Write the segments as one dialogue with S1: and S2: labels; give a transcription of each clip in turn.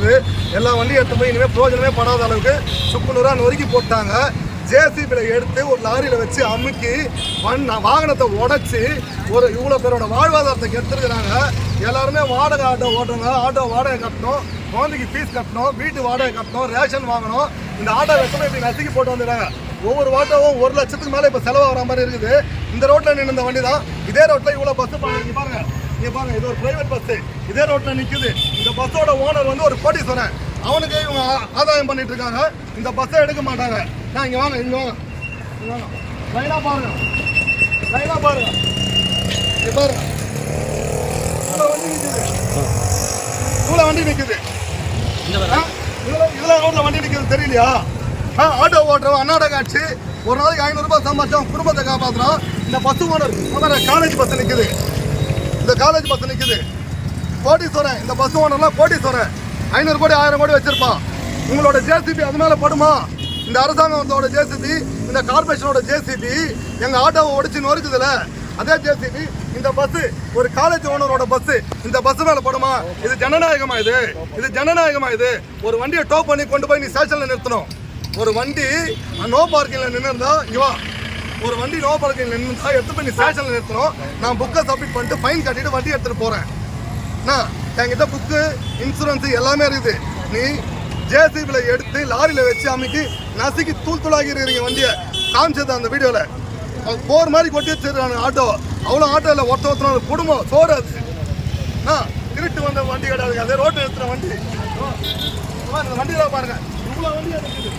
S1: இருக்குது. எல்லா வண்டியும் எடுத்து போய் இனிமேல் பிரயோஜனமே படாத அளவுக்கு சுக்குநூறா நொறுக்கி போட்டாங்க. ஜேசிபியில் எடுத்து ஒரு லாரியில் வச்சு அமுக்கி வாகனத்தை உடச்சி ஒரு இவ்வளோ பேரோட வாழ்வாதாரத்தை கெடுத்துருக்குறாங்க. எல்லாருமே வாடகை ஆட்டோ ஓட்டுறாங்க. ஆட்டோ வாடகை கட்டணும், குழந்தைக்கு ஃபீஸ் கட்டணும், வீட்டு வாடகை கட்டணும், ரேஷன் வாங்கணும். இந்த ஆட்டோ வச்சுமே இப்படி நசுக்கி போட்டு வந்துடுறாங்க. ஒவ்வொரு ஆட்டோவும் 1 லட்சத்துக்கு மேலே இப்போ செலவாகிற மாதிரி இருக்குது. இந்த ரோட்டில் நின்று இந்த வண்டி தான். இதே ரோட்டில் இவ்வளோ பஸ்ஸு பாருங்க. இங்கே பாருங்க, இது ஒரு பிரைவேட் பஸ்ஸு இதே ரோட்டில் நிற்குது. இந்த பஸ்ஸோட ஓனர் வந்து ஒரு கோடீஸ்வரன். அவனுக்கு இவங்க ஆதாயம் பண்ணிட்டு இருக்காங்க. இந்த பஸ்ஸை எடுக்க மாட்டாங்க. இங்கே வாங்க, இங்கே வாங்க, இங்கே வாங்க, லைனாக பாருங்க, லைனாக பாருங்க, இங்கே பாருங்க, இவ்வளோ வண்டி நிற்குது. இவ்வளோ ரோட்டில் வண்டி நிற்குது தெரியலையா? ஆட்டோ ஓட்டுறோம், அன்னாட காட்சி. ஒரு நாளைக்கு 500 ரூபாய் சம்பாதிச்சோம், குடும்பத்தை காப்பாற்றுறோம். இந்த பஸ் ஓனர் காலேஜ் பஸ் நிற்குது. இந்த காலேஜ் பஸ் நிற்குது. கோடீஸ்வரன். இந்த பஸ் ஓனர்லாம் கோடீஸ்வரன். 500 கோடி 1000 கோடி வச்சிருப்பான். உங்களோட ஜேசிபி அது மேலே படுமா? இந்த அரசாங்கத்தோட ஜேசிபி, இந்த கார்பரேஷனோட ஜேசிபி எங்கள் ஆட்டோவை உடைச்சு நொறுக்குதுல, அதே ஜேசிபி இந்த பஸ் ஒரு காலேஜ் ஓனரோட பஸ் இந்த பஸ் மேலே படுமா? இது ஜனநாயகமா? இது ஜனநாயகமா? இது ஒரு வண்டியை டோ பண்ணி கொண்டு போய் நீ ஸ்டேஷனில் நிறுத்தணும். ஒரு வண்டி நோ பார்க்கிங்கில் நின்றுருந்தா இவா ஒரு வண்டி நோ பார்க்கிங் நின்றுருந்தா எடுத்து போய் நீ ஸ்டேஷனில் நிறுத்தணும். நான் புக்கை சப்மிட் பண்ணிட்டு ஃபைன் கட்டிட்டு வண்டி எடுத்துகிட்டு போகிறேன். என்கிட்ட புக்கு, இன்சூரன்ஸு எல்லாமே இருக்குது. நீ ஜேசிபியில் எடுத்து லாரியில் வச்சு அமைக்கி நசுக்கி தூளாகி இருக்கிறீங்க வண்டியை. காமிச்சது அந்த வீடியோவில் போர் மாதிரி கொட்டி வச்சிருக்காங்க ஆட்டோ. அவ்வளோ ஆட்டோ இல்லை, ஒருத்தர் குடும்பம் சோறு. அது திருட்டு வந்த வண்டி கிடையாது, அதே ரோட்டு எடுத்துகிற வண்டி. இந்த வண்டியெல்லாம் பாருங்கள், இவ்வளோ வண்டி இருக்குது.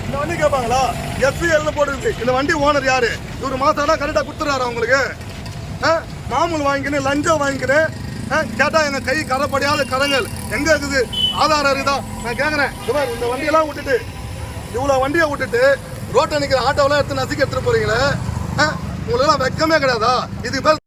S1: இந்த வண்டி கேட்பாங்களா? எஸ்பிஎல்னு போட்டுருக்கு. இந்த வண்டி ஓனர் யார்? இவர் மாதம்னா கரெக்டாக கொடுத்துட்றாரு அவங்களுக்கு. மாமூல் வாங்கிக்கின்னு லஞ்சம் வாங்கிக்கிறேன் கேட்டால் எங்கள் கை கரப்படியாத கரங்கள் எங்கே இருக்குது? ஆதாரம் இருக்குதா? நான் கேட்குறேன். இந்த வண்டியெல்லாம் விட்டுட்டு, இவ்வளோ வண்டியை விட்டுட்டு ரோட்டை நிற்கிற ஆட்டோவெல்லாம் எடுத்து நசுக்கி எடுத்துகிட்டு போகிறீங்களே, உங்களெல்லாம் வெக்கமே கிடையாதா? இதுக்கு பேர்